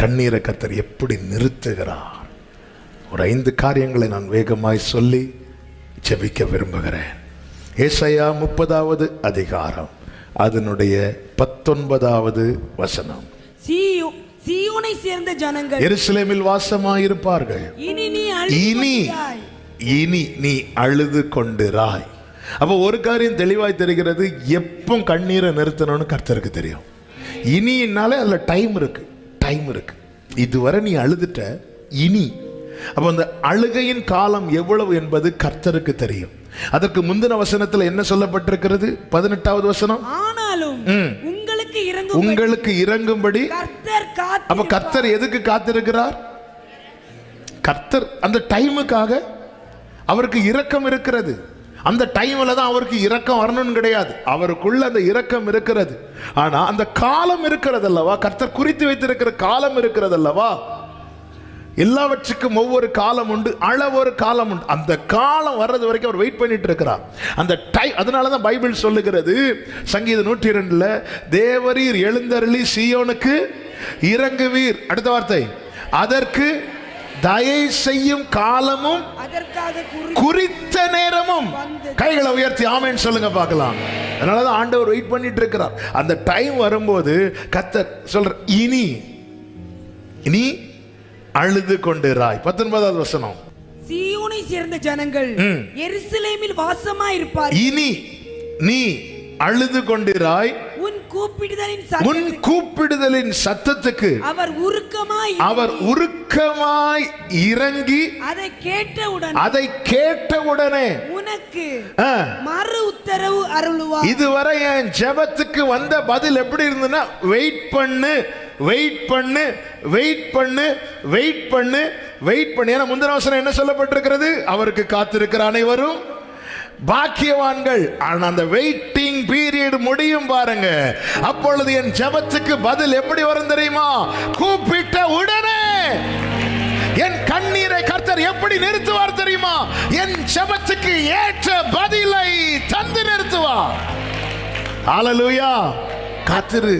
கண்ணீரை கர்த்தர் எப்படி நிறுத்துகிறார். ஒரு 5 காரியங்களை நான் வேகமாய் சொல்லி ஜெபிக்க விரும்புகிறேன். ஏசாயா 30வது அதிகாரம் அதனுடைய 19வது வசனம். சீயோனை சேர்ந்த ஜனங்கள் எருசலேமில் வாசமாயிருப்பார்கள். இனி நீ அழுது கொண்டிராய். அப்போ ஒரு காரியம் தெளிவாய் தெரிகிறது, எப்போ கண்ணீரை நிறுத்தணும்னு கர்த்தருக்கு தெரியும். இனினாலே அதுல டைம் இருக்கு. இதுவரை நீ அழுதுட்ட, இனி அப்போ அந்த அழுகையின் காலம் எவ்வளவு என்பது கர்த்தருக்கு தெரியும். அதற்கு முந்தின வசனத்தில் என்ன சொல்லப்பட்டிருக்கிறது? 18வது வசனம். ஆனாலும் உங்களுக்கு இறங்கும்படி அப்ப கர்த்தர் எதுக்கு காத்திருக்கிறார்? கர்த்தர் அந்த டைமுக்காக அவருக்கு இரக்கம் இருக்கிறது. அந்த டைம்ல தான் அவருக்கு இரக்கம் வரணும்னு கிடையாது, அவருக்குள்ள அந்த இரக்கம் இருக்கிறது. ஆனா அந்த காலம் இருக்கிறது அல்லவா, கர்த்தர் குறித்து வைத்திருக்கிற காலம் இருக்கிறது அல்லவா. எல்லாவற்றுக்கும் ஒவ்வொரு காலம் உண்டு, அளவொரு காலம் உண்டு. அந்த காலம் வர்றது வரைக்கும் அவர் வெயிட் பண்ணிட்டு இருக்கிறார். அந்த டைம், அதனாலதான் பைபிள் சொல்லுகிறது சங்கீதம் 102 தேவரீர் எழுந்தருளி சீயோனுக்கு இறங்குவீர். அடுத்த வார்த்தை, அதற்கு தயை செய்யும் காலமும் குறித்த நேரமும். கைகளை உயர்த்தி ஆமென் சொல்லுங்க பார்க்கலாம். அதனாலதான் ஆண்டவர் வெயிட் பண்ணிட்டு இருக்கிறார். அந்த டைம் வரும்போது கர்த்தர் சொல்ற, இனி அழுது கொண்டிராய். 19வது வசனம். சீயோனை சேர்ந்த ஜனங்கள் எருசலேமில் வாசமாயிருப்பார்கள். இனி நீ அழுது கொண்டிராய். உன் கூப்பிடுதலின் சத்தத்துக்கு அவர் உருக்கமாய் இறங்கி அதை கேட்டவுடனே உனக்கு மறு உத்தரவு அருளுவார். இதுவரை என் ஜெபத்துக்கு வந்த பதில் எப்படி இருந்ததுன்னா, வெயிட் பண்ணு. ஏன்னா முந்தின வசனம் என்ன சொல்லப்பட்டிருக்கிறது? அவருக்கு காத்திருக்கிற அனைவரும் பாக்கியவான்கள். ஆனா அந்த வெயிட்டிங் பீரியட் முடியும் பாருங்க, அப்பொழுது என் ஜெபத்துக்கு பதில் எப்படி வரும் தெரியுமா? கூப்பிட்ட உடனே என் கண்ணீரை கர்த்தர் எப்படி நிறுத்துவார் தெரியுமா? என் ஜெபத்துக்கு ஏற்ற பதிலை தந்து நிறுத்துவார். ஹல்லேலூயா. காத்திரு.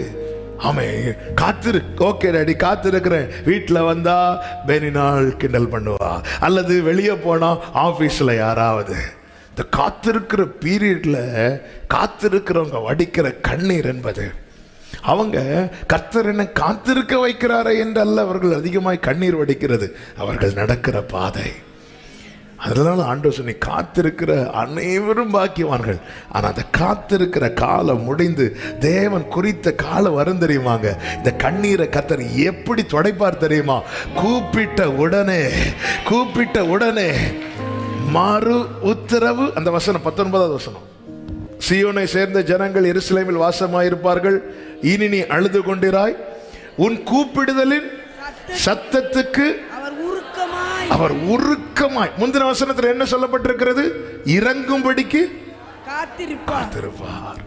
காத்திரு. ஓகே டாடி, காத்திருக்கிறேன். வீட்டில் வந்தா பெனினாள் கிண்டல் பண்ணுவா, அல்லது வெளியே போனா ஆபீஸ்ல யாராவது. இந்த காத்திருக்கிற பீரியட்ல காத்திருக்கிறவங்க வடிக்கிற கண்ணீர் என்பது, அவங்க கர்த்தர் என்ன காத்திருக்க வைக்கிறாரே என்று அல்ல அவர்கள் அதிகமாய் கண்ணீர் வடிக்கிறது, அவர்கள் நடக்கிற பாதை. அதனால ஆண்டவர் சொன்னி, காத்திருக்கிற அனைவரும் பாக்கியவான்கள். ஆனா அந்த காத்திருக்கிற காலம் முடிந்து தேவன் குறித்த காலம் வரும் தெரியுமாங்க. இந்த கண்ணீரை கர்த்தர் எப்படி துடைப்பார் தெரியுமா? கூப்பிட்ட உடனே மறு உத்தரவு. அந்த வசனம் 19வது வசனம். சீயோனை சேர்ந்த ஜனங்கள் எருசலேமில் வாசமாயிருப்பார்கள். இனி நீ அழுது கொண்டிராய். உன் கூப்பிடுதலின் சத்தத்துக்கு அவர் உருக்கமாய். முந்தின வசனத்தில் என்ன சொல்லப்பட்டிருக்கிறது? இறங்கும்படிக்கு காத்திருப்பார்.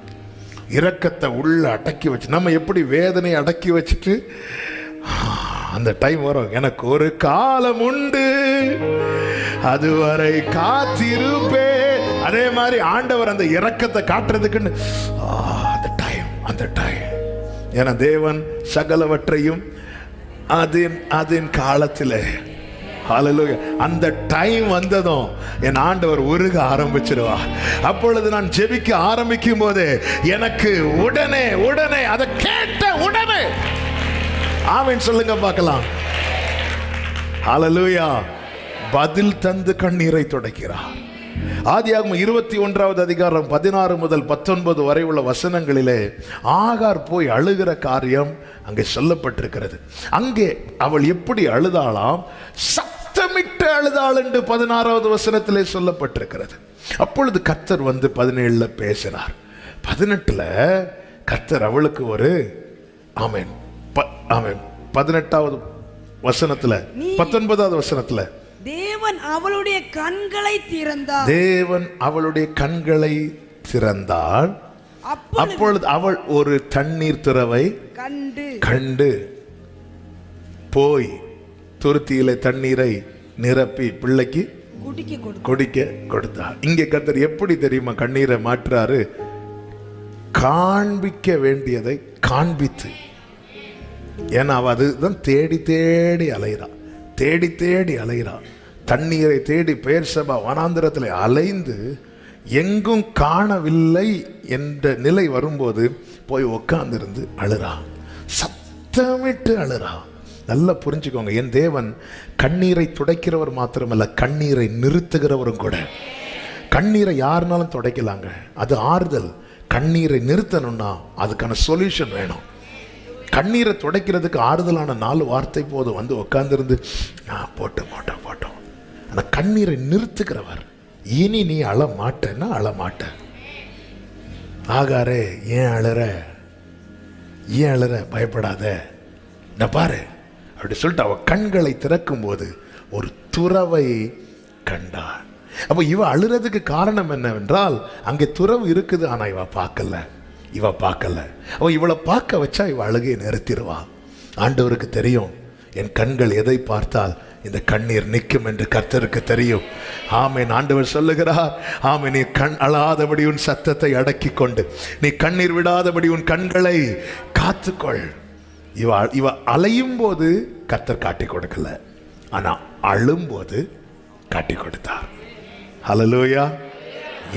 இரக்கத்தை உள்ள அடக்கி வச்சு, நம்ம எப்படி வேதனை அடக்கி வச்சுட்டு அந்த டைம் வரும், எனக்கு ஒரு காலம் உண்டு அதுவரை காத்திருப்பே. அதே மாதிரி ஆண்டவர் அந்த இரக்கத்தை காட்டுறதுக்குன்னு அந்த டைம். ஏன்னா தேவன் சகலவற்றையும் அதன் காலத்தில். ஹல்லேலூயா. அந்த டைம் வந்ததும் என் ஆண்டவர் உருக ஆரம்பிச்சிருவா. அப்பொழுது நான் ஜெபிக்க ஆரம்பிக்கும் போது எனக்கு உடனே அதை கேட்ட உடனே ஆமென் சொல்லுங்க பார்க்கலாம். ஹல்லேலூயா. பதில் தந்து கண்ணீரை துடைக்கிறார். ஆதியாகமம் 21வது அதிகாரம் 16 முதல் 19 வரை உள்ள வசனங்களிலே ஆகார் போய் அழுகிற காரியம் அங்கே சொல்லப்பட்டிருக்கிறது. அங்கே அவள் எப்படி அழுதாளாம்? சத்தமிட்டு அழுதாள் என்று 16வது வசனத்திலே சொல்லப்பட்டிருக்கிறது. அப்பொழுது கர்த்தர் வந்து 17 பேசினார். 18 கர்த்தர் அவளுக்கு ஒரு ஆமென் 18வது வசனத்துல 19வது வசனத்துல தேவன் அவளுடைய கண்களை திறந்தாள். அப்பொழுது அவள் ஒரு தண்ணீர் துறவை கண்டு போய் துருத்தியிலே தண்ணீரை நிரப்பி பிள்ளைக்கு குடிக்க கொடுத்தார். இங்கே கர்த்தர் எப்படி தெரியுமா கண்ணீரை மாற்றாரு? காண்பிக்க வேண்டியதை காண்பித்து ஏன்னா அவ அதுதான் தேடி தேடி அலைகிறா, தேடி தேடி அலைகிறா. தண்ணீரை தேடி பெயர்சபா வனாந்திரத்தில் அலைந்து எங்கும் காணவில்லை என்ற நிலை வரும்போது போய் உட்கார்ந்திருந்து அழுறா, சத்தமிட்டு அழுறா. நல்லா புரிஞ்சுக்கோங்க, என் தேவன் கண்ணீரை துடைக்கிறவர் மாத்திரமல்ல, கண்ணீரை நிறுத்துகிறவரும் கூட. கண்ணீரை யாருனாலும் துடைக்கலாங்க, அது ஆறுதல். கண்ணீரை நிறுத்தணும்னா அதுக்கான சொல்யூஷன் வேணும். கண்ணீரை துடைக்கிறதுக்கு ஆறுதலான 4 வார்த்தை போதும். வந்து உட்கார்ந்துருந்து போட்டோம் போட்டோம் போட்டோம். ஆனால் கண்ணீரை நிறுத்துகிறவர், இனி நீ அழ மாட்டேன்னா அழ மாட்ட. ஆகாரே ஏன் அழற, ஏன் அழற, பயப்படாத, நான் பாரு அப்படி சொல்லிட்டு அவ கண்களை திறக்கும் போது ஒரு துறவை கண்டார். அப்போ இவ அழுறதுக்கு காரணம் என்னவென்றால் அங்கே துறவு இருக்குது, ஆனா இவ பார்க்கல, இவ பார்க்கல. அவ இவளை பார்க்க வச்சா இவ அழுகையை நிறுத்திடுவா. ஆண்டவருக்கு தெரியும் என் கண்கள் எதை பார்த்தால் இந்த கண்ணீர் நிற்கும் என்று கர்த்தருக்கு தெரியும். ஆமென். ஆண்டவர் சொல்லுகிறார், ஆமென், நீ கண் அழாதபடி உன் சத்தத்தை அடக்கி கொண்டு, நீ கண்ணீர் விடாதபடி உன் கண்களை காத்துக்கொள். இவ அலையும் போது கர்த்தர் காட்டி கொடுக்கல, ஆனா அழும்போது காட்டி கொடுத்தார். ஹல்லேலூயா.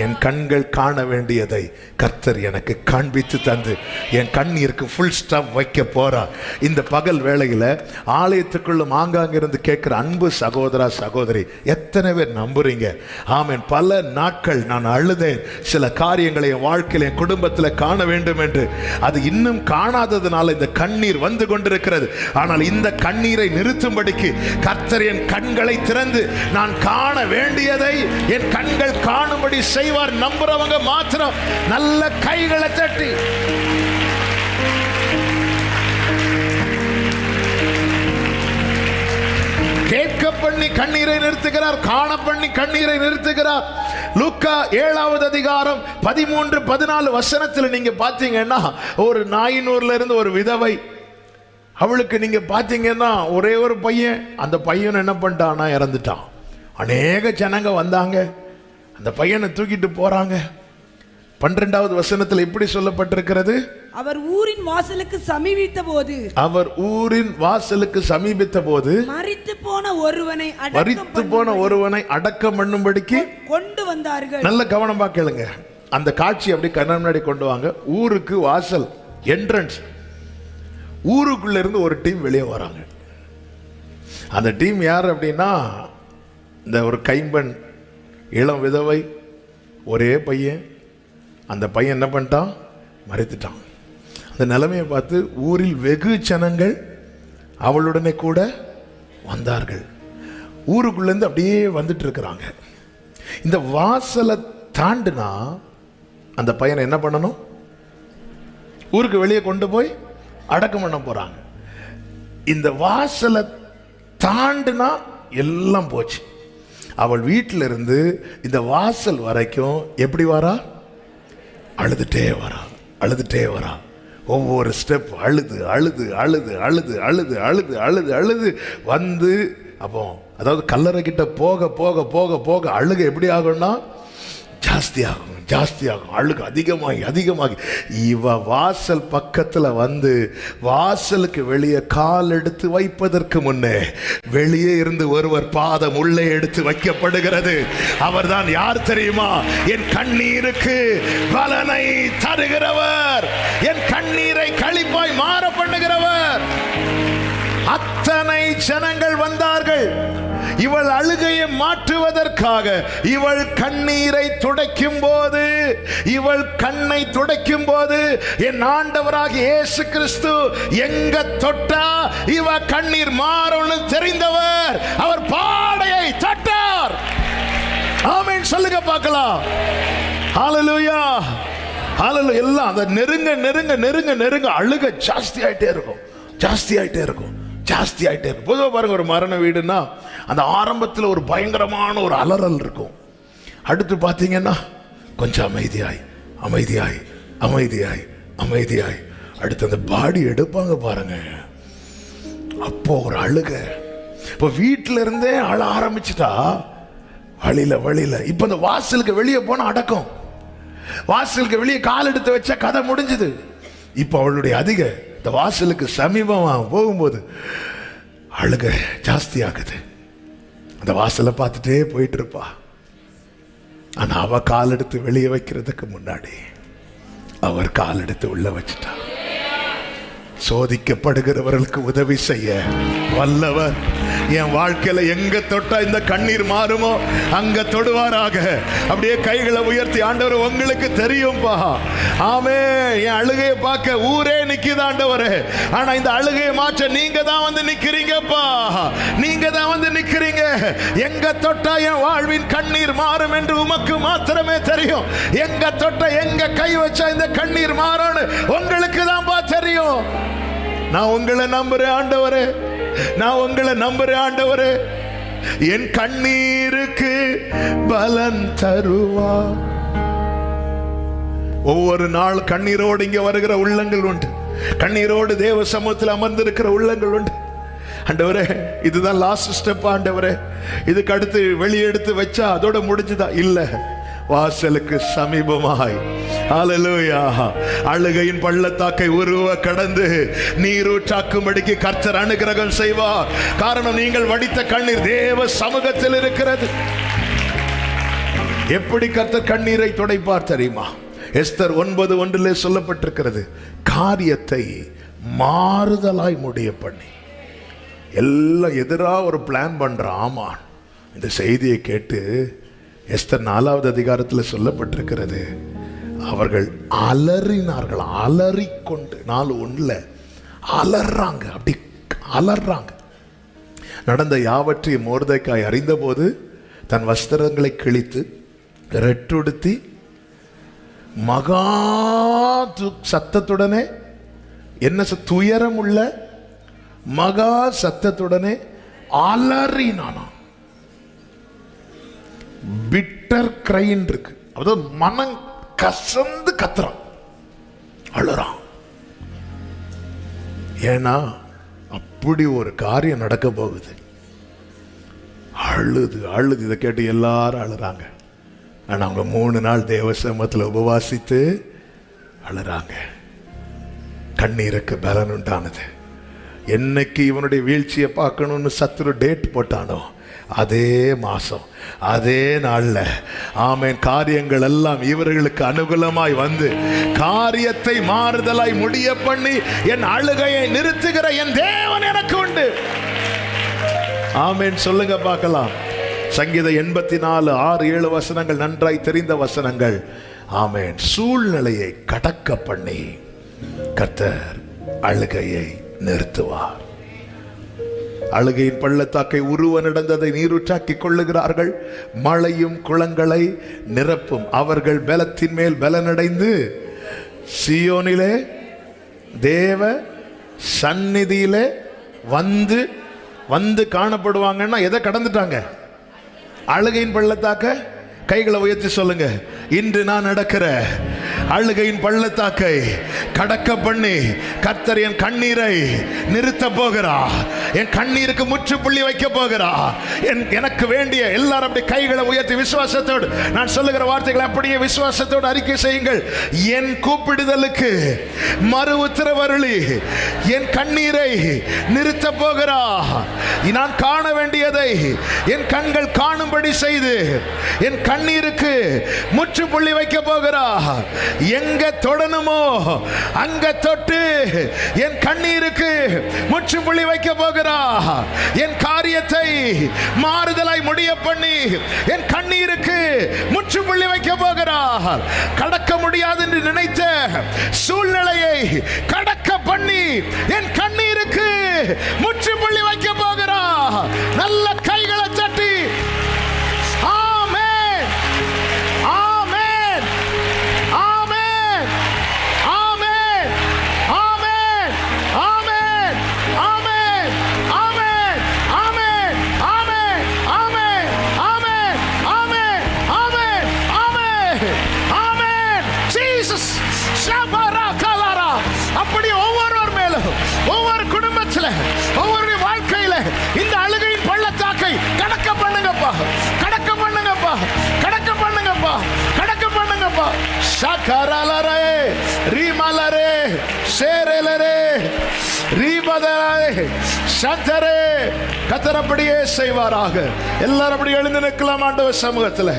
என் கண்கள் காண வேண்டியதை கர்த்தர் எனக்கு காண்பித்து தந்து என் கண்ணீருக்கு ஃபுல் ஸ்டாப் வைக்க போறார். இந்த பகல் வேளையில் ஆலயத்துக்குள்ளும் ஆங்காங்கிருந்து கேட்கிற அன்பு சகோதரா சகோதரி, எத்தனை பேர் நம்புறீங்க? ஆமென். பல நாட்கள் நான் அழுதேன், சில காரியங்களை என் வாழ்க்கையில் என் குடும்பத்தில் காண வேண்டும் என்று. அது இன்னும் காணாததுனால இந்த கண்ணீர் வந்து கொண்டிருக்கிறது. ஆனால் இந்த கண்ணீரை நிறுத்தும்படிக்கு கர்த்தர் என் கண்களை திறந்து நான் காண வேண்டியதை என் கண்கள் காணும்படி செய்வார். நம்புறவங்க மாத்திரம் நல்ல கைகளை தட்டி கேட்க பண்ணி கண்ணீரை நிறுத்துகிறார், காண பண்ணி கண்ணீரை நிறுத்துகிறார். லூக்கா 7வது அதிகாரம் 13-14 வசனத்தில் நீங்க பாத்தீங்கன்னா, ஒரு நாயினூர்ல இருந்து ஒரு விதவை, அவளுக்கு நீங்க பாத்தீங்கன்னா ஒரே ஒரு பையன். அந்த பையன் என்ன பண்ணிட்டான்னா இறந்துட்டான். அநேக ஜனங்க வந்தாங்க, அந்த பையனை தூக்கிட்டு போறாங்க. 12வது வசனத்தில் இப்படி சொல்லப்பட்டிருக்கிறது, அவர் ஊரின் வாசலுக்கு சமீபித்த போது மரித்து போன ஒருவனை அடக்கம் பண்ணும்படிக்கு கொண்டு வந்தார்கள். நல்ல கவனமா கேளுங்க, அந்த காட்சி அப்படி கண்ண முன்னாடி கொண்டு வாங்க. ஊருக்கு வாசல், என்ட்ரன்ஸ், ஊருக்குள்ள இருந்து ஒரு டீம் வெளியே வராங்க. அந்த டீம் யார் அப்படின்னா, இந்த ஒரு கைம்பெண், இளம் விதவை, ஒரே பையன். அந்த பையன் என்ன பண்ணிட்டான், மறைத்துட்டான். அந்த நிலைமையை பார்த்து ஊரில் வெகு ஜனங்கள் அவளுடனே கூட வந்தார்கள். ஊருக்குள்ளேருந்து அப்படியே வந்துட்டு இருக்கிறாங்க. இந்த வாசலை தாண்டினா அந்த பையனை என்ன பண்ணணும், ஊருக்கு வெளியே கொண்டு போய் அடக்கம் பண்ண போறாங்க. இந்த வாசலை தாண்டினா எல்லாம் போச்சு. அவள் வீட்டில் இருந்து இந்த வாசல் வரைக்கும் எப்படி வரா, அழுதுட்டே வரா, அழுதுட்டே வரா. ஒவ்வொரு ஸ்டெப் அழுது அழுது அழுது அழுது அழுது அழுது அழுது அழுது வந்து, அப்போ அதாவது கல்லறை கிட்ட போக போக போக போக அழுக எப்படி ஆகும்னா ஜாஸ்தியாகும், ஜாஸ்தியாகும், அழுக அதிகமாகி அதிகமாகி இவ வாசல் பக்கத்தில் வந்து வாசலுக்கு வெளியே கால் எடுத்து வைப்பதற்கு முன்னே வெளியே இருந்து ஒருவர் பாதம் உள்ளே எடுத்து வைக்கப்படுகிறது. அவர்தான் யார் தெரியுமா? என் கண்ணீருக்கு பலனை தருகிறவர், என் கண்ணீரை களிப்பாய் மாற பண்ணுகிறவர். அத்தனை ஜனங்கள் வந்தார்கள். இவள் அழுகையை மாற்றுவதற்காக, இவள் கண்ணீரை துடைக்கும் போது, இவள் கண்ணை துடைக்கும் போது, என் ஆண்டவராகிய இயேசு கிறிஸ்து எங்க தொட்டா இவ கண்ணீர் மாறும்னு தெரிந்தவர் அவர் பாடையை தட்டார். ஆமென் சொல்லுங்க பார்க்கலாம். ஹல்லேலூயா, ஹல்லேலூயா. எல்லாம் அந்த நெருங்க நெருங்க நெருங்க நெருங்க அழுக ஜாஸ்தி ஆயிட்டே இருக்கும், ஜாஸ்தி ஆயிட்டே இருக்கும், ஜாஸ்தி ஆயிட்டே இருக்கும். பொதுவாக பாருங்க, ஒரு மரண வீடுன்னா அந்த ஆரம்பத்தில் ஒரு பயங்கரமான ஒரு அலறல் இருக்கும். அடுத்து பார்த்தீங்கன்னா கொஞ்சம் அமைதியாய் அமைதியாய் அமைதியாய் அமைதியாய் அடுத்து அந்த பாடி எடுப்பாங்க பாருங்க, அப்போ ஒரு அழுக. இப்போ வீட்டில இருந்தே அழ ஆரம்பிச்சுட்டா வழியில வழியில. இப்போ இந்த வாசலுக்கு வெளியே போன அடக்கம், வாசலுக்கு வெளியே கால் எடுத்து வச்சா கதை முடிஞ்சது. இப்போ அவளுடைய அதிக இந்த வாசலுக்கு சமீபமா போகும்போது அழுக ஜாஸ்தி ஆகுது. அந்த வாசலை பார்த்துட்டே போயிட்டு இருப்பா. ஆனா அவ கால் எடுத்து வெளியே வைக்கிறதுக்கு முன்னாடி அவர் கால் எடுத்து உள்ள வச்சுட்டா. சோதிக்கப்படுகிறவர்களுக்கு உதவி செய்ய வல்லவர். என் வாழ்க்கையில எங்க தொட்டா இந்த கண்ணீர் மாறுமோ அங்க தொடுவாராக. அப்படியே கைகளை உயர்த்தி, ஆண்டவர் உங்களுக்கு தெரியும்பா, ஆமே என் அழுகையை பார்க்க ஊரே நிக்குது ஆண்டவரே, ஆனா இந்த அழுகையை மாற்ற நீங்க தான் வந்து நிக்கிறீங்கப்பா, நீங்க தான் வந்து நிக்கிறீங்க. எங்க தொட்டா என் வாழ்வின் கண்ணீர் மாறும் என்று உமக்கு மாத்திரமே தெரியும். எங்க தொட்டா எங்க கை வச்சா இந்த கண்ணீர் மாறும்னு உங்களுக்கு தான்ப்பா தெரியும். நான் உங்களை நம்புறேன் ஆண்டவரே, நான் உங்களை நம்புறேன் ஆண்டவரே. என் கண்ணீருக்கு பலன் தருவா. ஒவ்வொரு நாள் கண்ணீரோடு இங்க வருகிற உள்ளங்கள் உண்டு. கண்ணீரோடு தேவ சமூகத்தில் அமர்ந்திருக்கிற உள்ளங்கள் உண்டு. ஆண்டவரே, இதுதான் லாஸ்ட் ஸ்டெப் ஆண்டவரே, இதுக்கு அடுத்து வெளியெடுத்து வச்சா அதோட முடிஞ்சுதா? இல்ல, வாசலுக்கு சமீபமாய் ஹல்லேலூயா அழுகையின் பள்ளத்தாக்கை உருவ கடந்து நீரூற்றாக்கும்படிக்கு கர்த்தர் அனுக்கிரகம் செய்வார். காரணம், நீங்கள் வடித்த கண்ணீர் தேவ சமூகத்தில் இருக்கிறது. எப்படி கர்த்தர் கண்ணீரை துடைப்பார் தெரியுமா? எஸ்தர் 9:1 சொல்லப்பட்டிருக்கிறது, காரியத்தை மாறுதலாய் முடிய பண்ணி. எல்லாம் எதிராக ஒரு பிளான் பண்ற ஆமான் இந்த செய்தியை கேட்டு எஸ்தர் 4வது அதிகாரத்தில் சொல்லப்பட்டிருக்கிறது, அவர்கள் அலறினார்கள். அலறிக்கொண்டு 4:1 அலறாங்க, அப்படி அலறாங்க. நடந்த யாவற்றையும் மொர்தெக்காய் அறிந்தபோது தன் வஸ்திரங்களை கிழித்து ரெட்டுடுத்தி மகா சத்தத்துடனே, என்ன துயரம் உள்ள மகா சத்தத்துடனே அலறினானா. பிட்டர் கிரைன் இருக்கு, அதாவது மனம் கசந்து கத்துறான், அழுறான். ஏன்னா அப்படி ஒரு காரியம் நடக்க போகுது. அழுது அழுது இதை கேட்டு எல்லாரும் அழுறாங்க. ஆனா அவங்க 3 நாள் தேவ சமூகத்தில் உபவாசித்து அழுறாங்க. கண்ணீருக்கு பலன் உண்டானது. என்னைக்கு இவனுடைய வீழ்ச்சியை பார்க்கணும்னு சத்துரு டேட் போட்டானோ அதே மாசம் அதே நாள்ல ஆமென் காரியங்கள் எல்லாம் இவர்களுக்கு அனுகூலமாய் வந்து காரியத்தை மாறுதலாய் முடிய பண்ணி என் அழுகையை நிறுத்துகிற என் தேவன் எனக்கு உண்டு. ஆமென் சொல்லுங்க பார்க்கலாம். சங்கீதம் 84 6 7 வசனங்கள் நன்றாய் தெரிந்த வசனங்கள். ஆமென். சூழ்நிலையை கடக்க பண்ணி கர்த்தர் அழுகையை நிறுத்துவார். அழுகையின் பள்ளத்தாக்கை உருவ நடந்ததை நீரூற்றாக்கி கொள்ளுகிறார்கள். மழையும் குளங்களை நிரப்பும். அவர்கள் பலத்தின் மேல் பலனடைந்து சியோனிலே தேவ சந்நிதியிலே வந்து வந்து காணப்படுவாங்கன்னா எதை கடந்துட்டாங்க? அழுகையின் பள்ளத்தாக்க கைகளை உயர்த்தி சொல்லுங்க, இன்று நான் நடக்கிற அழுகையின் பள்ளத்தாக்கை கடக்க பண்ணி கர்த்தர் என் கண்ணீரை நிறுத்த போகிறார். என் கண்ணீருக்கு முற்றுப்புள்ளி வைக்க போகிறார். எனக்கு வேண்டிய எல்லாரும் அப்படி கைகளை உயர்த்தி விசுவாசத்தோடு நான் சொல்லுகிற வார்த்தைகளை அப்படியே விசுவாசத்தோடு அறிக்கை செய்யுங்கள். என் கூப்பிடுதலுக்கு மறு உத்தரவருளி என் கண்ணீரை நிறுத்த போகிறார். நான் காண வேண்டியதை என் கண்கள் காணும்படி செய்து என் கண்ணீருக்கு முற்றுப்புள்ளி வைக்க போகிறார். எங்க தொடணுமோ அங்க தொட்டு என் கண்ணீருக்கு முற்றுப்புள்ளி வைக்க போகிறார். என் காரியத்தை மாறுதலாய் முடிய பண்ணி என் கண்ணீருக்கு முற்றுப்புள்ளி வைக்க போகிறார். கடக்க முடியாது என்று நினைத்த சூழ்நிலையை கடக்க பண்ணி என் கண்ணீருக்கு முற்றுப்புள்ளி வைக்க போகிறார். நல்ல கைகளை தட்டி ஆமென் ஆமென் ஆமென் ஆமென் ஆமென் ஆமென் ஆமென் ஆமென் ஆமென் ஆமென் ஆமென் ஆமென் ஆமென் ஆமென் ஆமென் ஆமென் ஜீசஸ் ஷபரா கலரா. அப்படி ஒவ்வொருவர் மேலும் ஒவ்வொரு குடும்பத்தில் ஒவ்வொரு வாழ்க்கையில இந்த அழுகையின் பள்ளத்தாக்கை கடக்க பண்ணுங்கப்பா, கடக்க பண்ணுங்கப்பா, கடக்க பண்ணுங்கப்பா, கடக்க பண்ணுங்கப்பா. ஷகரலரே ரிமலரே ஷேரலரே சந்தரே. கர்த்தர் அப்படியே செய்வாராக. எல்லாரும் அப்படி எழுந்து நிற்கலாம் ஆண்டவர் சமூகத்தில்.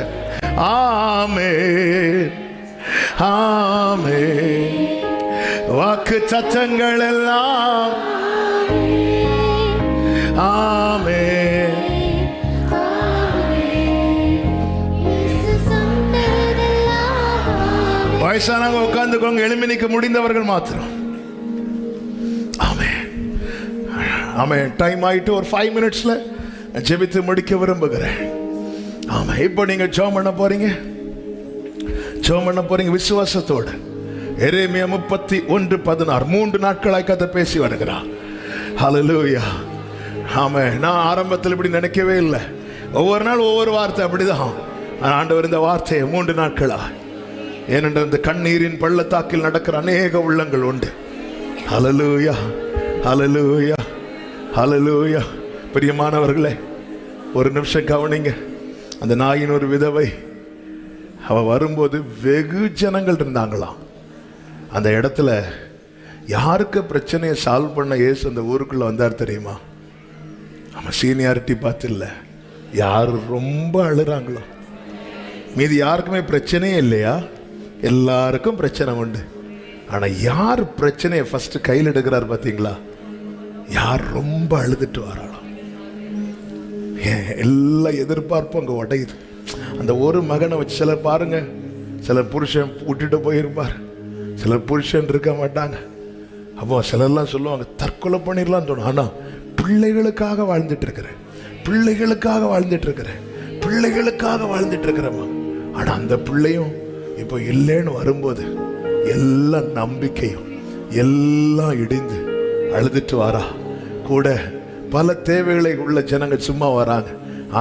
ஆமென், ஆமென். வாக்கு தத்தங்கள் எல்லாம் ஆமென். வயசானவங்க உட்கார்ந்துக்கோங்க, எழுப்பி நிற்க முடிந்தவர்கள் மாத்திரம். ஆமென், ஆமென். டைம் ஆயிட்டு ஒரு 5 மினிட்ஸ்ல ஜெபித்து முடிக்க விரும்புகிறேன். ஆமா, இப்போ நீங்க ஜெபம் பண்ண போறீங்க. ஜெபம் பண்ண போறீங்க விசுவாசத்தோடு. எரேமியா 31:16 3 நாட்களாய் கர்த்தர் பேசி வருகிறார். ஹல்லேலூயா. ஆமென். நான் ஆரம்பத்தில் இப்படி நினைக்கவே இல்லை. ஒவ்வொரு நாள் ஒவ்வொரு வார்த்தை அப்படிதான். ஆண்டவர் இந்த வார்த்தையை 3 நாட்களா, ஏனென்றால் இந்த கண்ணீரின் பள்ளத்தாக்கில் நடக்கிற அநேக உள்ளங்கள் உண்டு. ஹல்லேலூயா, ஹல்லேலூயா, ஹல்லேலூயா. பிரியமானவர்களே, ஒரு நிமிஷம் கவனிங்க. அந்த நாயின் ஒரு விதவை, அவ வரும்போது வெகு ஜனங்கள் இருந்தாங்களாம். அந்த இடத்துல யாருக்கு பிரச்சனையை சால்வ் பண்ண இயேசு அந்த ஊருக்குள்ள வந்தார் தெரியுமா? நம்ம சீனியாரிட்டி பார்த்து இல்லை, யார் ரொம்ப அழுறாங்களோ. மீதி யாருக்குமே பிரச்சனையே இல்லையா? எல்லாருக்கும் பிரச்சனை உண்டு. ஆனால் யார் பிரச்சனையை ஃபர்ஸ்ட் கையில் எடுக்கிறார் பார்த்தீங்களா? யார் ரொம்ப அழுதுட்டு வராளோ. எல்லா எதிர்பார்ப்பும் அங்கே உடையுது. அந்த ஒரு மகனை வச்சு சிலர் பாருங்க, சிலர் புருஷன் விட்டுட்டு போயிருப்பார், சிலர் புருஷன் இருக்க மாட்டாங்க. அப்போ சிலர்லாம் சொல்லுவாங்க தற்கொலை பண்ணிடலாம் தோணும். ஆனால் பிள்ளைகளுக்காக வாழ்ந்துட்டு இருக்கிறேன், பிள்ளைகளுக்காக வாழ்ந்துட்டு இருக்கிறேன், பிள்ளைகளுக்காக வாழ்ந்துட்டு இருக்கிறேம்மா. ஆனால் அந்த பிள்ளையும் இப்போ இல்லைன்னு வரும்போது எல்லா நம்பிக்கையும் எல்லாம் இடிந்து அழுதுட்டு வாரா. கூட பல தேவைகளை உள்ள ஜனங்க சும்மா வராங்க.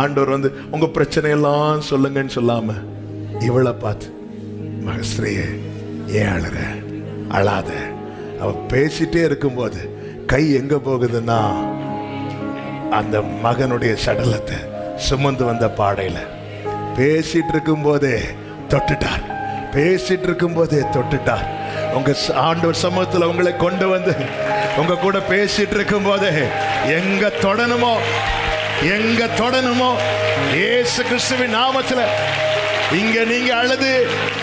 ஆண்டவர் வந்து உங்க பிரச்சனையெல்லாம் சொல்லுங்கன்னு சொல்லாம இவளை பார்த்து, மகஸ்ரீயே ஏன் அழுற, அழாத. அவ பேசிட்டே இருக்கும்போது கை எங்க போகுதுன்னா அந்த மகனுடைய சடலத்தை சுமந்து வந்த பாடையில பேசிட்டு இருக்கும் போதே தொட்டுட்டார், பேசிட்டு இருக்கும் போதே தொட்டுட்டார். உங்க ஆண்டவர் சமூகத்தில் உங்களை கொண்டு வந்து உங்க கூட பேசிட்டு இருக்கும் போதே எங்க தொடணுமோ, எங்க தொடணுமோ இயேசு கிறிஸ்துவின் நாமத்தில் இங்க நீங்க அழுது,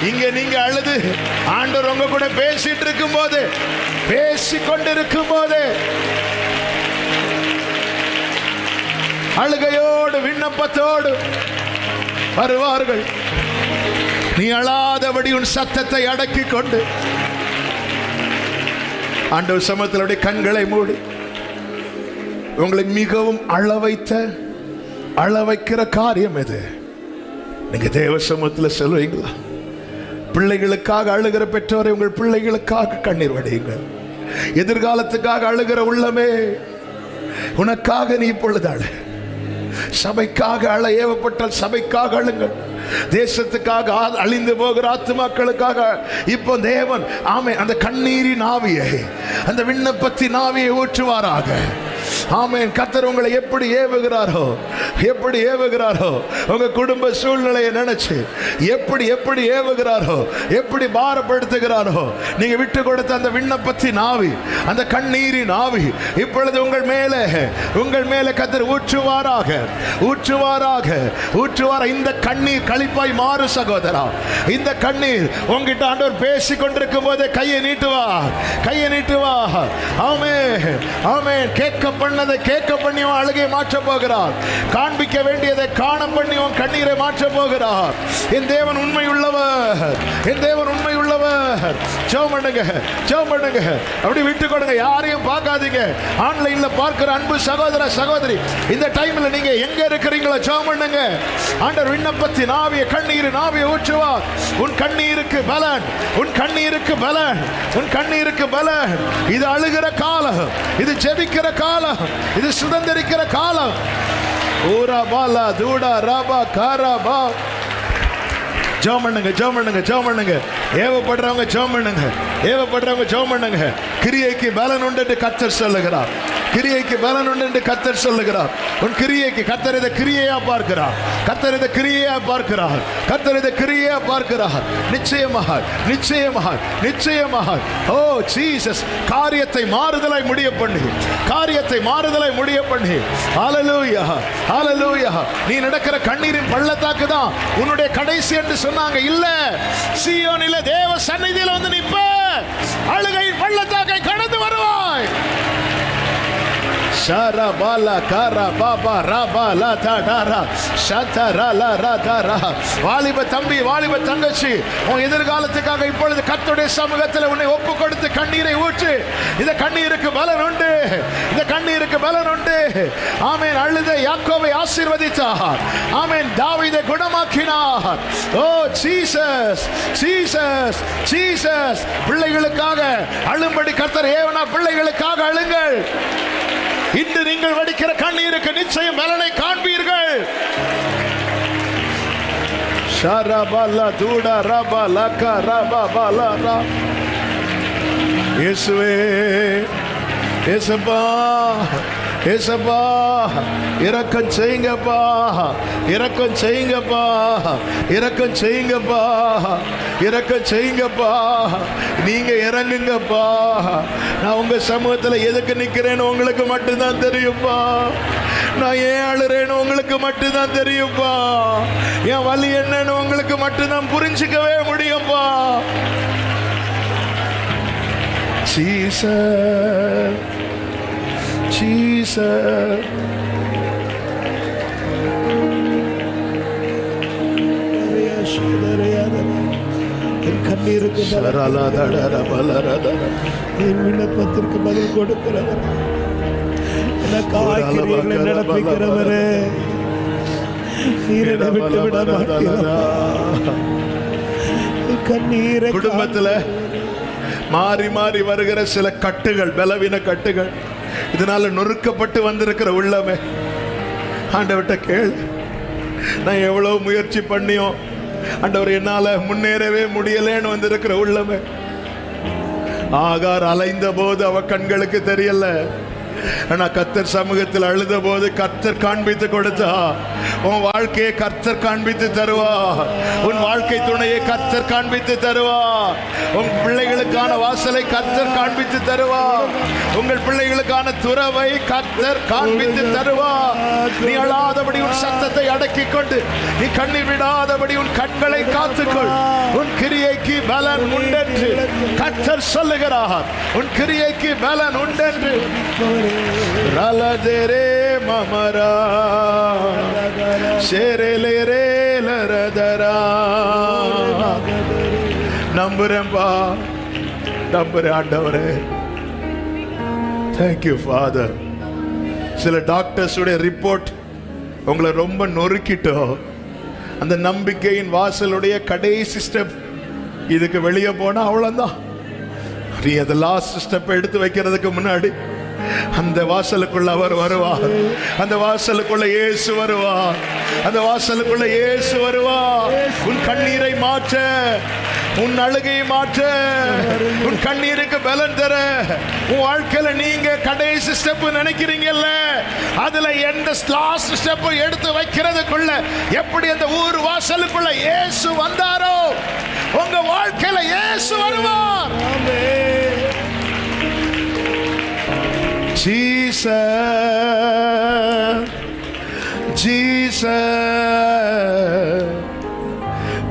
இங்க நீங்க அழுது ஆண்டவர் உங்க கூட பேசிட்டு இருக்கும் போது, பேசிக்கொண்டு இருக்கும் போது அழுகையோடு விண்ணப்பத்தோடு வருவார்கள். நீ அழாதபடி உன் சத்தத்தை அடக்கி கொண்டு ஆண்டவர் சமூகத்தில் கண்களை மூடி உங்களை மிகவும் அழ வைக்கிற காரியம் எது? நீங்க தேவ சமூகத்தில் சொல்லுவீங்களா? பிள்ளைகளுக்காக அழுகிற பெற்றோரை உங்கள் பிள்ளைகளுக்காக கண்ணீர் வடியுங்கள். எதிர்காலத்துக்காக அழுகிற உள்ளமே, உனக்காக நீ இப்பொழுது அழு. சபைக்காக அழ ஏவப்பட்டால் சபைக்காக அழுங்கள். தேசத்துக்காக அழிந்து போகிற ஆத்துமாக்களுக்காக இப்போ தேவன் அந்த கண்ணீரின் ஆவியை, அந்த விண்ணப்பத்தின் ஆவியை ஊற்றுவாராக. ஆமென். கர்த்தர் உங்களை எப்படி ஏவுகிறாரோ, எப்படி ஏவுகிறாரோ, உங்க குடும்ப சூழ்நிலையை நினைச்சு எப்படி எப்படி ஏவுகிறாரோ, எப்படி பாரப்படுத்துகிறாரோ, நீங்க விட்டு கொடுத்த அந்த விண்ணப்பத்தின் ஆவி, அந்த கண்ணீரின் ஆவி இப்பொழுது உங்கள் மேலே கர்த்தர் ஊற்றுவாராக, ஊற்றுவாராக, ஊற்றுவார. இந்த கண்ணீர் களிப்பாய் மாறு சகோதரா. இந்த கண்ணீர் உங்ககிட்ட ஆண்டவர் பேசிக் கொண்டிருக்கும் போதே கையை நீட்டுவா, கையை நீட்டுவா. ஆமென், ஆமென். கேட்க பண்ணி உன் அழுகையை மாற்ற போகிறார். காண்பிக்க வேண்டியதை காண பண்ணி உன் கண்ணீரை மாற்ற போகிறார். என் தேவன் உண்மை உள்ளவர், என் தேவன் உண்மை உள்ளவர். ஜெபம் பண்ணுங்க, ஜெபம் பண்ணுங்க. அப்படி விட்டு கொடுங்க, யாரையும் பார்க்காதீங்க. ஆன்லைன்ல பார்க்கிற அன்பு சகோதர சகோதரி, இந்த டைம்ல நீங்க எங்க இருக்கிறீங்களோ ஜெபம் பண்ணுங்க. ஆண்டவர் விண்ணப்பத்தின் ஆவியை, கண்ணீரின் ஆவியை ஊற்றுவார். உன் கண்ணீருக்கு பலன், உன் கண்ணீருக்கு பலன், உன் கண்ணீருக்கு பலன். இது அழுகிற காலம், இது ஜெபிக்கிற காலம், இது சுதந்திரிக்கிற காலம். ஊரா பாலா தூடா ராபா காராபா. ஜெபம் பண்ணுங்க, ஜெபம் பண்ணுங்க, ஜெபம் பண்ணுங்க. ஏவப்படுறவங்க ஜெபம் பண்ணுங்க, ஏவப்படுறவங்க ஜெபம் பண்ணுங்க. கிரியைக்கு பலன் உண்டு கர்த்தர் சொல்லுகிறார், கிரியைக்கு பலன் உண்டு என்று கர்த்தர் சொல்லுகிறார். உன் கிரியைக்கு கர்த்தர் இதை கிரியையா பார்க்கிறார். கர்த்தர் இதை கிரியையா பார்க்கிறார். கர்த்தர் இதை கிரியையா பார்க்கிறார். நிச்சயமாக நிச்சயமாக நிச்சயமாக ஓ ஜீசஸ் காரியத்தை மாறுதலாய் முடிய பண்ணி, காரியத்தை மாறுதலாய் முடிய பண்ணி. ஹல்லேலூயா ஹல்லேலூயா. நீ நடக்கிற கண்ணீரின் பள்ளத்தாக்கு தான் உன்னுடைய கடைசி என்று சொன்னாங்க. இல்ல, சீயோனிலே தேவ சந்நிதியில் வந்து நிற்ப, அழுகையின் பள்ளத்தாக்கை கடந்து வருவாய். ஷரபாலா கரா பாபா ரபாலா தடரா ஷதரலா ரதரா. வாலிப தம்பி, வாலிப தங்கச்சி, உன் எதிர்காலத்துக்காக இப்பொழுது கர்த்தருடைய சமூகத்தில் உன்னை ஒப்பு கொடுத்து கண்ணீரை ஊற்று. இந்த கண்ணீருக்கு பலன் உண்டு, இந்த கண்ணீருக்கு பலன் உண்டு. ஆமென். அழுத யாக்கோபை ஆசீர்வதித்தார். ஆமென். தாவீதை குணமாக்கினார். ஓ ஜீசஸ் ஜீசஸ் ஜீசஸ். பிள்ளைகளுக்காக அழும்படி கர்த்தர் ஏவனா, பிள்ளைகளுக்காக அழுங்கள். இன்று நீங்கள் வடிக்கிற கண்ணீருக்கு நிச்சயம் பலனை காண்பீர்கள். ஷரபல தூட ரபல கரபல. இயேசுவே, இயேசுப்பா, இயேசுப்பா, இரக்கம் செய்யுங்கப்பா, இரக்கம் செய்யுங்கப்பா, இரக்கம் செய்யுங்கப்பா, இரக்கம் செய்யுங்கப்பா. நீங்க இறங்குங்கப்பா. நான் உங்க சமூகத்தில் எதுக்கு நிக்கிறேன்னு உங்களுக்கு மட்டும்தான் தெரியும்பா. நான் ஏன் அழுறேன்னு உங்களுக்கு மட்டும்தான் தெரியும்பா. என் வலி என்னன்னு உங்களுக்கு மட்டும்தான் புரிஞ்சுக்கவே முடியும்பா. Jesus Jesus. என் கண்ணீருக்கு என் விண்ணப்பத்திற்கு பதில் கொடுக்கிறவர், எனக்காக நடப்பிக்கிறவரே, நீர் என்னை விட்டு விட மாட்டீர். கண்ணீரை குடும்பத்தில் மாறி மாறி வருகிற சில கட்டுகள், பலவீன கட்டுகள், இதனால நொறுக்கப்பட்டு வந்திருக்கிற உள்ளமே ஆண்டவர்கிட்ட கேள். நான் எவ்வளவு முயற்சி பண்ணியும் ஆண்டவர் என்னால முன்னேறவே முடியலன்னு வந்திருக்கிற உள்ளமே. ஆகார் அலைந்த போது அவ கண்களுக்கு தெரியல, ஆனா கர்த்தர் சமூகத்தில் அழுத போது கர்த்தர் காண்பித்து கொடுத்தா. உன் வாழ்க்கையை கர்த்தர் காண்பித்து தருவா. உன் வாழ்க்கை துணையை கர்த்தர் காண்பித்து தருவா. உன் பிள்ளைகளுக்கான வாசலை கர்த்தர் காண்பித்து தருவா. உங்கள் பிள்ளைகளுக்கான துறவை கர்த்தர் காண்பித்து தருவா. நீ அழாதபடி உன் சத்தத்தை அடக்கிக் கொண்டு, நீ கண்ணீர் விடாதபடி உன் கண்களை காத்துக்கொள். உன் கிரியைக்கு பலன் உண்டென்று கர்த்தர் சொல்லுகிறார். உன் கிரியைக்கு பலன் உண்டென்று. ரலதரே மமரா ஷேரேலேரே லரதரா. நம்புறேன்பா, நம்புறேன் ஆண்டவரே. Thank you father. சில டாக்டர்ஸுடைய ரிப்போர்ட் உங்களை ரொம்ப நொறுக்கிட்டோம். அந்த நம்பிக்கையின் வாசலுடைய கடைசி ஸ்டெப் இதுக்கு வெளியே போனா அவ்வளவுதான். நீ அந்த லாஸ்ட் ஸ்டெப் எடுத்து வைக்கிறதுக்கு முன்னாடி அந்த வாசலுக்குள்ள அவர் வருவார். அந்த வாசலுக்குள்ள இயேசு வருவார். அந்த வாசலுக்குள்ள இயேசு வருவார். உன் கண்ணீரை மாற்ற, உன் அழுகையை மாற்ற, உன் கண்ணீருக்கு பலன் தர. உன் வாழ்க்கையில நீங்க கடைசி ஸ்டெப் நினைக்கிறீங்கல்ல, அதுல எந்த லாஸ்ட் ஸ்டெப் எடுத்து வைக்கிறதுக்குள்ள எப்படி அந்த ஊர் வாசலுக்குள்ள இயேசு வந்தாரோ, உங்க வாழ்க்கையில இயேசு வருவார். Jesus, Jesus,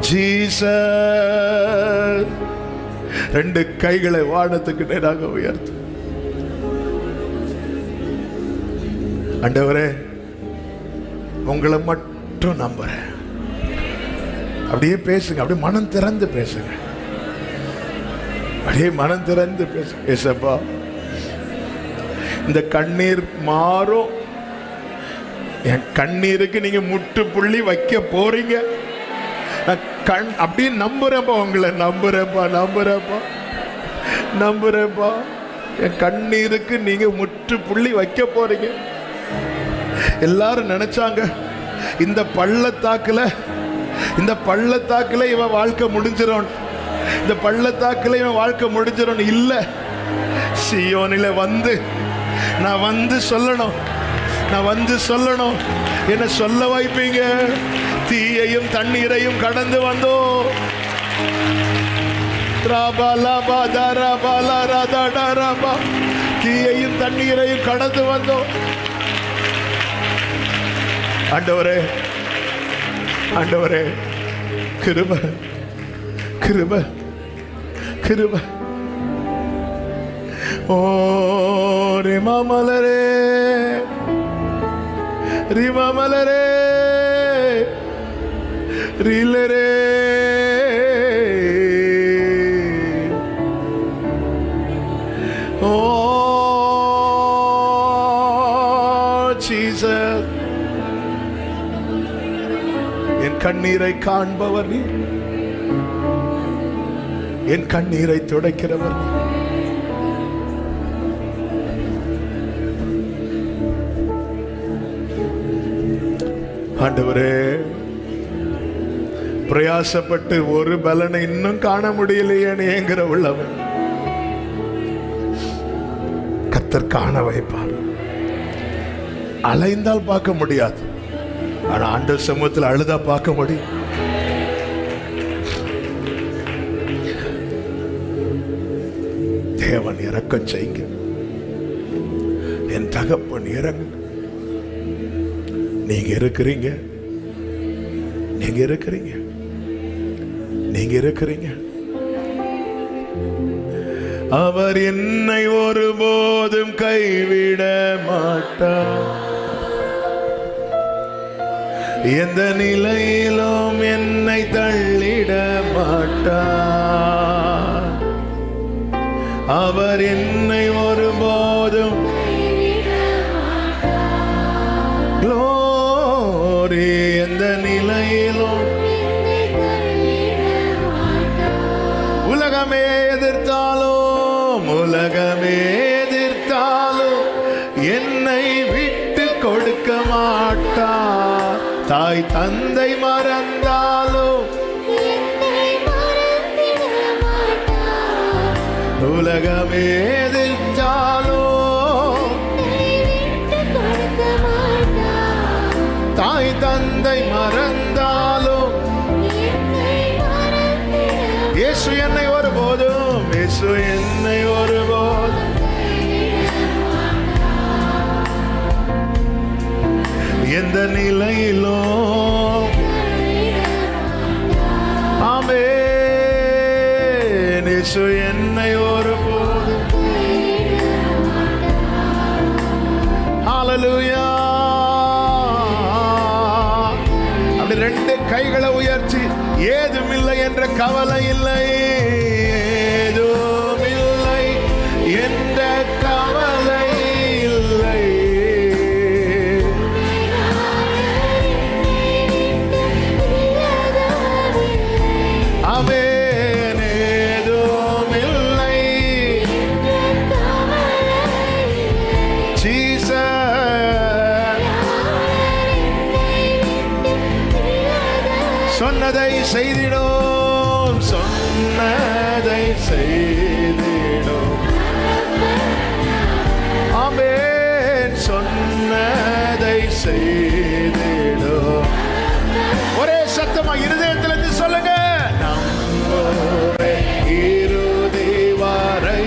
Jesus. ரெண்டு கைகளை வானத்துக்கு நேராக உயர்த்து. ஆண்டவரே, உங்களை மட்டும் நம்புறேன். அப்படியே பேசுங்க, அப்படியே மனம் திறந்து பேசுங்க, அப்படியே மனம் திறந்து பேசுங்க. ஏசப்பா, இந்த கண்ணீர் மாறும். என் கண்ணீருக்கு நீங்க முற்றுப்புள்ளி வைக்க போறீங்க. கண் அப்படியே நம்புறேப்பா, உங்களை நம்புறேப்பா, நம்புறேப்பா, நம்புறேப்பா. என் கண்ணீருக்கு நீங்க முற்றுப்புள்ளி வைக்க போறீங்க. எல்லாரும் நினைச்சாங்க இந்த பள்ளத்தாக்குல இவன் வாழ்க்கை முடிஞ்சிடும், இந்த பள்ளத்தாக்குல இவன் வாழ்க்கை முடிஞ்சிடும். இல்ல, சீயோனில வந்து நான் வந்து சொல்லணும், நான் வந்து சொல்லணும். என்ன சொல்ல வைப்பீங்க? தீயையும் தண்ணீரையும் கடந்து வந்தோம். தீயையும் தண்ணீரையும் கடந்து வந்தோம். ஆண்டவரே, ஆண்டவரே, கிருபை, கிருபை, கிருபை. ஓ ரிமாமலரே, ரிமாமலரே, ரீலரே, ஓ ஜீசஸ். என் கண்ணீரை காண்பவர் நீ, என் கண்ணீரை துடைக்கிறவர் நீ. ஆண்டவரே, பிரயாசப்பட்டு ஒரு பலனை இன்னும் காண முடியலையேங்கிற உள்ளவன் கர்த்தர் காண வைப்பார். அலைந்தால் பார்க்க முடியாது, ஆனா ஆண்டவர் சமூகத்தில் அழுதா பார்க்க முடியும். தேவன் இரக்கம் செய்யுங்க, என் தகப்பன் இறங்கு. நீங்க இருக்கிறீங்க, நீங்க இருக்கிறீங்க, நீங்க இருக்கிறீங்க. அவர் என்னை ஒருபோதும் கைவிட மாட்டார். எந்த நிலையிலும் என்னை தள்ளிட மாட்டார். அவர் என்னை ஒருபோதும் glory, எந்த நிலையிலும் உலகமே எதிர்த்தாலும், உலகமே எதிர்த்தாலும் என்னை விட்டு கொடுக்க மாட்டார். தாய் தந்தை மறந்தாலும், உலகமே எதிர்த்தாலும், தாய் தந்தை மறந்தாலும், இயேசு என்னை ஒருபோதும், இயேசு என்னை ஒருபோதும், எந்த நிலையிலும், ஆமென், இயேசு என்னை ஒருபோதும், ஹல்லேலூயா. அப்படி ரெண்டு கைகளை உயர்த்தி, ஏதுமில்லை என்ற கவலை இல்லை, ஏதுமில்லை என்ற கவலை இல்லை, ஆமென், ஏதுமில்லை, ஜீசஸ் சொன்னதை செய்திடும், சொன்னதை செய்திடும், ஆமென், சொன்னதை செய்திடும். ஒரே சத்தமா இருதயத்திலிருந்து சொல்லுங்க, நம்புவே இறுதி வரை,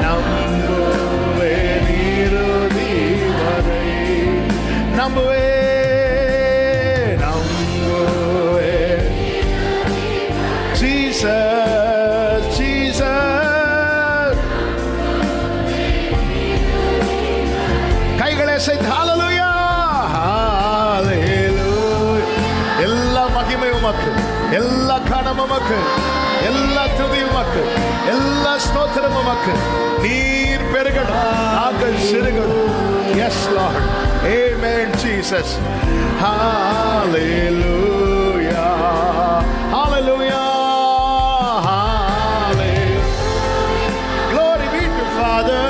நம்புவே இறுதி வரை, நம்புவே, நம்புவே, ஜீசஸ், ஜீசஸ். கைகளை செய்து ஹல்லேலூயா, ஹல்லேலூயா. எல்லா மகிமை உமக்கு, எல்லா கனம் உமக்கு, எல்லா துதி உமக்கு, எல்லா ஸ்தோத்திரம் உமக்கு. நீர் பெருகணும், நாங்கள் சிறுகணும். Yes Lord, amen, Jesus. Hallelujah, hallelujah, hallelujah. Glory be to Father,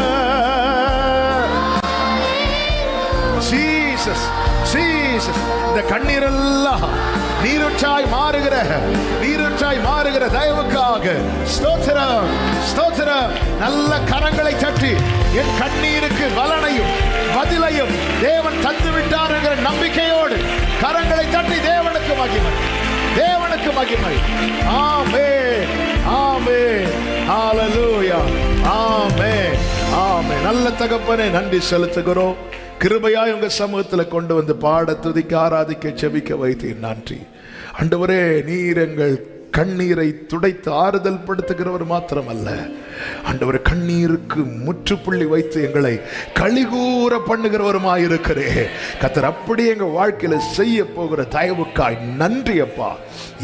Jesus, Jesus. Jesus. இந்த கண்ணீரெல்லாம் நீருற்றாய் மாறுகிற தயவுக்காக ஸ்தோத்திரம், ஸ்தோத்திரம். நல்ல கரங்களை தட்டி என் கண்ணீருக்கு பலனையும் பதிலையும் தேவன் தந்து விட்டார் என்கிற நம்பிக்கையோடு கரங்களை தட்டி தேவனுக்கு மகிமை, தேவனுக்கு மகிமை. ஆமென், ஆமென், ஹalleluya, ஆமென், ஆமென். நல்ல தகப்பனே, நன்றி செலுத்துகிறோம். கிருபையாய் உங்க சமூகத்துல கொண்டு வந்து பாட, துதிக்க, ஆராதிக்க, செபிக்க வைத்தீர். நன்றி ஆண்டவரே. நீர் எங்கள் கண்ணீரை துடைத்து ஆறுதல் படுத்துகிறவர் மாத்திரமல்ல ஆண்டவரே, கண்ணீருக்கு முற்றுப்புள்ளி வைத்து எங்களை கலிகூற பண்ணுகிறவருமாயிருக்கிறே கர்த்தர். அப்படி எங்க வாழ்க்கையில செய்ய போகிற தயவுக்காய் நன்றி அப்பா.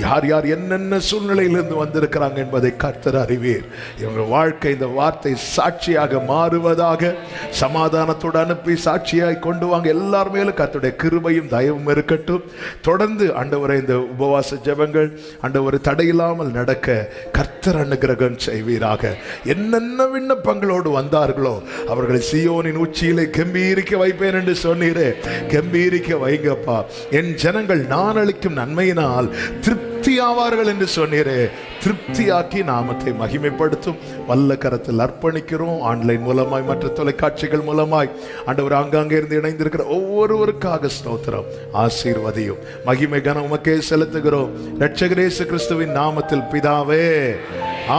யார் யார் என்னென்ன சூழ்நிலையிலிருந்து வந்திருக்கிறாங்க என்பதை கர்த்தர் அறிவீர். இவங்க வாழ்க்கை இந்த வார்த்தை சாட்சியாக மாறுவதாக, சமாதானத்தோடு அனுப்பி சாட்சியாய் கொண்டு வாங்க. எல்லார் மேலும் கர்த்தருடைய கிருபையும் தயவும் இருக்கட்டும். தொடர்ந்து ஆண்டவரை இந்த உபவாச ஜெபங்கள் ஆண்டவரை தடையில்லாமல் நடக்க கர்த்தர் அனுக்கிரகம் செய்வீராக. என்னென்ன விண்ணப்பங்களோடு வந்தார்களோ அவர்களை சீயோனின் உச்சியிலே கம்பீரிக்க வைப்பேன் என்று சொன்னீரே, கம்பீரிக்க வைங்கப்பா. என் ஜனங்கள் நான் அளிக்கும் நன்மையினால் திருப்தி ஆவார்கள் என்று சொன்னீரே, திருப்தியாக்கி நாமத்தை மகிமைப்படுத்தும் வல்ல கரத்தில் அர்ப்பணிக்கிறோம். ஆன்லைன் மூலமாய், மற்ற தொலைக்காட்சிகள் மூலமாய் ஆண்டவர் ஆங்காங்கே இருந்து இணைந்திருக்கிற ஒவ்வொருவருக்காக ஸ்தோத்திரம். ஆசீர்வதியும், மகிமை கனம் உமக்கே செலுத்துகிறோம். இரட்சகர் இயேசு கிறிஸ்துவின் நாமத்தில் பிதாவே,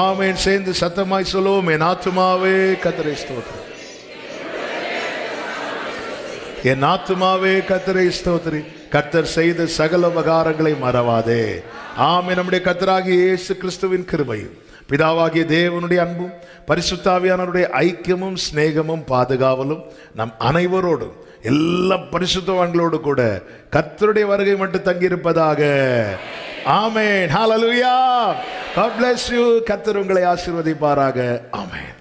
ஆமென். சேர்ந்து சத்தமாய் சொல்லுவோம். என் ஆத்துமாவே கர்த்தரை ஸ்தோத்திரம், என் ஆத்துமாவே கர்த்தரை ஸ்தோத்திரி. கர்த்தர் செய்த சகல உபகாரங்களை மறவாதே. ஆமென். நம்முடைய கர்த்தராகிய இயேசு கிறிஸ்துவின் கிருபையும், பிதாவாகிய தேவனுடைய அன்பும், பரிசுத்தாவியானவருடைய ஐக்கியமும் சிநேகமும் பாதுகாவலும் நம் அனைவரோடும், எல்லா பரிசுத்தவான்களோடு கூட கர்த்தருடைய வருகை மட்டும் தங்கியிருப்பதாக. ஆமென், ஹalleluya. God bless you. கர்த்தர் உங்களை ஆசீர்வதிப்பாராக. ஆமென்.